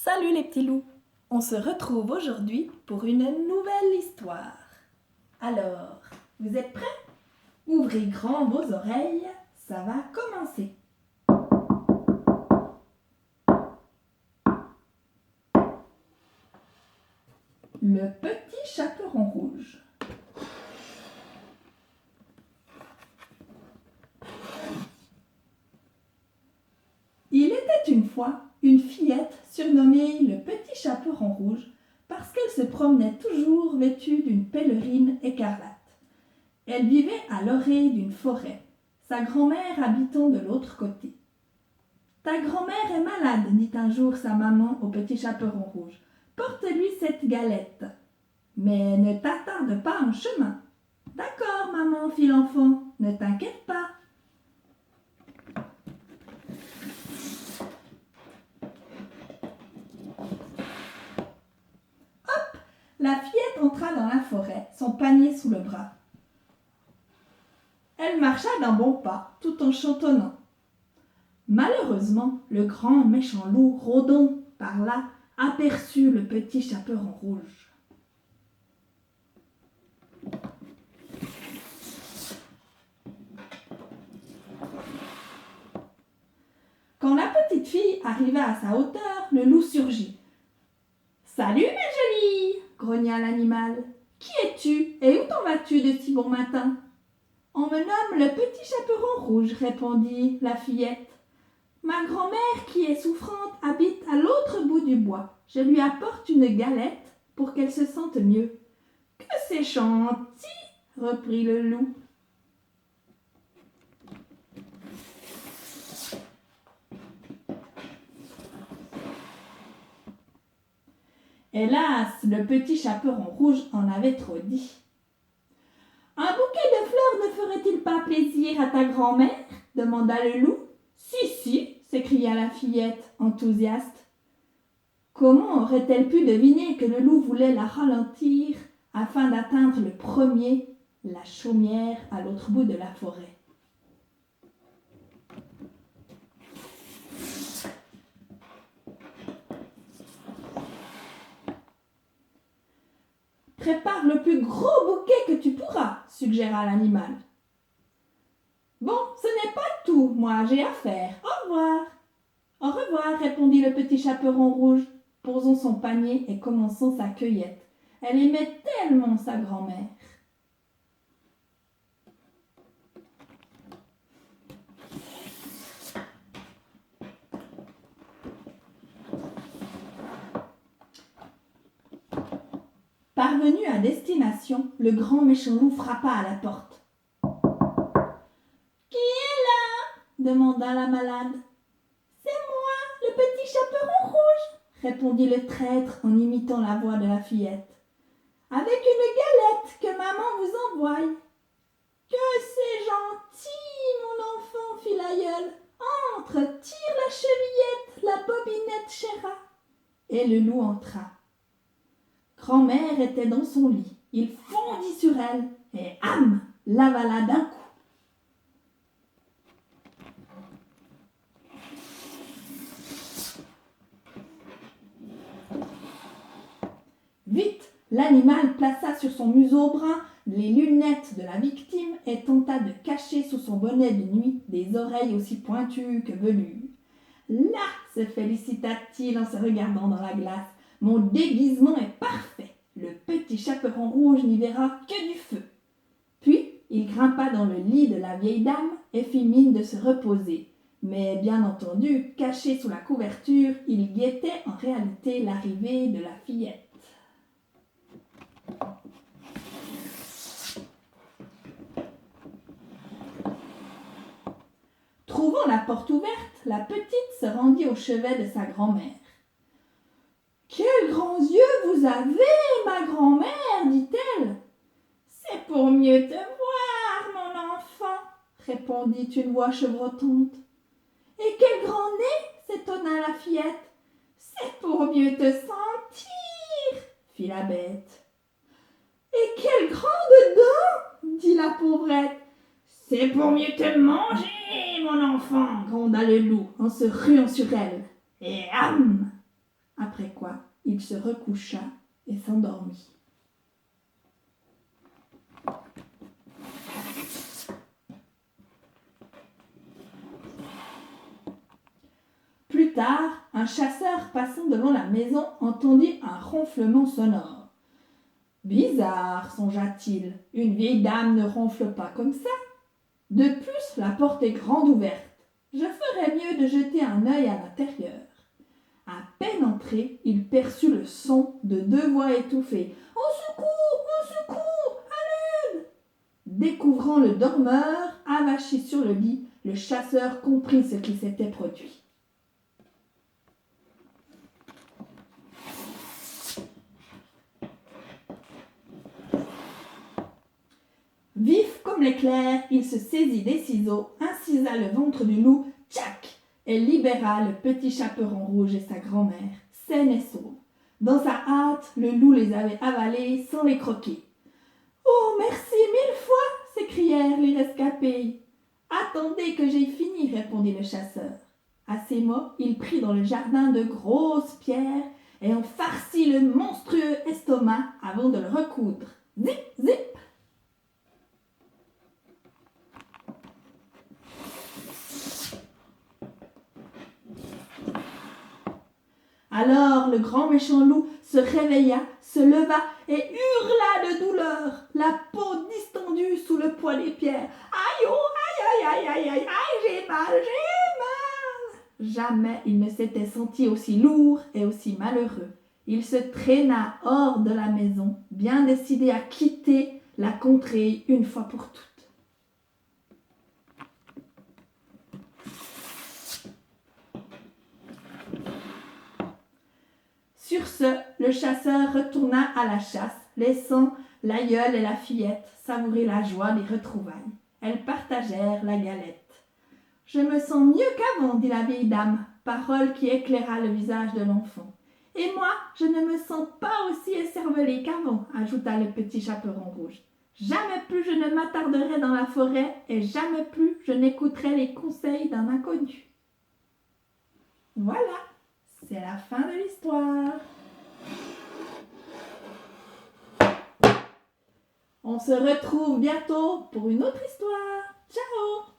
Salut les petits loups! On se retrouve aujourd'hui pour une nouvelle histoire. Alors, vous êtes prêts? Ouvrez grand vos oreilles, ça va commencer. Le petit chaperon rouge. Il était une fois une fillette surnommée le petit chaperon rouge parce qu'elle se promenait toujours vêtue d'une pèlerine écarlate. Elle vivait à l'orée d'une forêt, sa grand-mère habitant de l'autre côté. « Ta grand-mère est malade, dit un jour sa maman au petit chaperon rouge. Porte-lui cette galette, mais ne t'attarde pas en chemin. »« D'accord, maman, fit l'enfant, ne t'inquiète pas. » La fillette entra dans la forêt, son panier sous le bras. Elle marcha d'un bon pas, tout en chantonnant. Malheureusement, le grand méchant loup rôdant par là aperçut le petit chaperon rouge. Quand la petite fille arriva à sa hauteur, le loup surgit. « Salut, ma jolie !» grogna l'animal. « Qui es-tu et où t'en vas-tu de si bon matin ?»« On me nomme le petit chaperon rouge, répondit la fillette. Ma grand-mère, qui est souffrante, habite à l'autre bout du bois. Je lui apporte une galette pour qu'elle se sente mieux. »« Que c'est gentil !» reprit le loup. Hélas, le petit chaperon rouge en avait trop dit. « Un bouquet de fleurs ne ferait-il pas plaisir à ta grand-mère ?» demanda le loup. « Si, s'écria la fillette, enthousiaste. Comment aurait-elle pu deviner que le loup voulait la ralentir afin d'atteindre le premier la chaumière à l'autre bout de la forêt? Prépare le plus gros bouquet que tu pourras, suggéra l'animal. Bon, ce n'est pas tout, moi j'ai affaire. Au revoir. Au revoir, répondit le petit chaperon rouge, posant son panier et commençant sa cueillette. Elle aimait tellement sa grand-mère. Parvenu à destination, le grand méchant loup frappa à la porte. « Qui est là ?» demanda la malade. « C'est moi, le petit chaperon rouge !» répondit le traître en imitant la voix de la fillette. « Avec une galette que maman vous envoie. »« Que c'est gentil, mon enfant, fit l'aïeul. Entre, tire la chevillette, la bobinette chéra. » Et le loup entra. Grand-mère était dans son lit. Il fondit sur elle et l'avala d'un coup. Vite, l'animal plaça sur son museau brun les lunettes de la victime et tenta de cacher sous son bonnet de nuit des oreilles aussi pointues que velues. « Là, se félicita-t-il en se regardant dans la glace, mon déguisement est parfait. Le petit chaperon rouge n'y verra que du feu. » Puis, il grimpa dans le lit de la vieille dame et fit mine de se reposer. Mais bien entendu, caché sous la couverture, il guettait en réalité l'arrivée de la fillette. Trouvant la porte ouverte, la petite se rendit au chevet de sa grand-mère. « Quels grands yeux vous avez, ma grand-mère » dit-elle. « C'est pour mieux te voir, mon enfant » répondit une voix chevrotante. « Et quel grand nez » s'étonna la fillette. « C'est pour mieux te sentir » fit la bête. « Et quelles grandes dents » dit la pauvrette. « C'est pour mieux te manger, mon enfant » gronda le loup en se ruant sur elle. Et après il se recoucha et s'endormit. Plus tard, un chasseur passant devant la maison entendit un ronflement sonore. « Bizarre, songea-t-il, une vieille dame ne ronfle pas comme ça. De plus, la porte est grande ouverte. Je ferais mieux de jeter un œil à l'intérieur. » À peine entré, il perçut le son de 2 voix étouffées. « Au secours! Au secours! À l'aide !» Découvrant le dormeur, avachi sur le lit, le chasseur comprit ce qui s'était produit. Vif comme l'éclair, il se saisit des ciseaux, incisa le ventre du loup, tchac, et libéra le petit chaperon rouge et sa grand-mère, saine et sauve. Dans sa hâte, le loup les avait avalés sans les croquer. « Oh, merci 1000 fois !» s'écrièrent les rescapés. « Attendez que j'aie fini !» répondit le chasseur. À ces mots, il prit dans le jardin de grosses pierres et en farcit le monstrueux estomac avant de le recoudre. Zip, zip! Alors le grand méchant loup se réveilla, se leva et hurla de douleur, la peau distendue sous le poids des pierres. « Aïe, oh, aïe, aïe, aïe, aïe, aïe, aïe, j'ai mal, j'ai mal !» Jamais il ne s'était senti aussi lourd et aussi malheureux. Il se traîna hors de la maison, bien décidé à quitter la contrée une fois pour toutes. Sur ce, le chasseur retourna à la chasse, laissant l'aïeul et la fillette savourer la joie des retrouvailles. Elles partagèrent la galette. « Je me sens mieux qu'avant, » dit la vieille dame, parole qui éclaira le visage de l'enfant. « Et moi, je ne me sens pas aussi écervelée qu'avant, » ajouta le petit chaperon rouge. « Jamais plus je ne m'attarderai dans la forêt et jamais plus je n'écouterai les conseils d'un inconnu. » Voilà, c'est la fin de l'histoire. On se retrouve bientôt pour une autre histoire. Ciao!